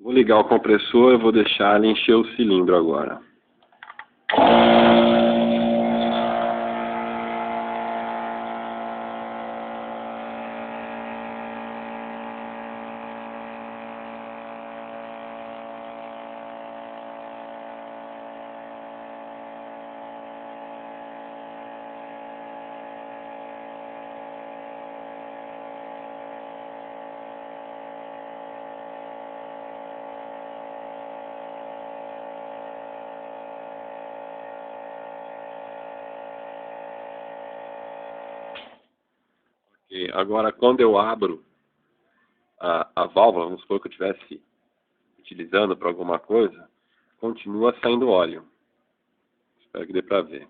Vou ligar o compressor e vou deixar ele encher o cilindro agora. E agora, quando eu abro a válvula, vamos supor que eu estivesse utilizando para alguma coisa, continua saindo óleo. Espero que dê para ver.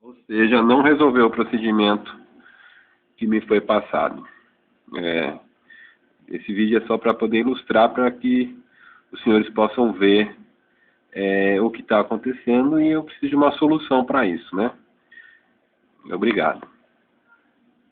Ou seja, não resolveu o procedimento que me foi passado. Esse vídeo é só para poder ilustrar, para que os senhores possam ver o que está acontecendo, e eu preciso de uma solução para isso, né? Obrigado.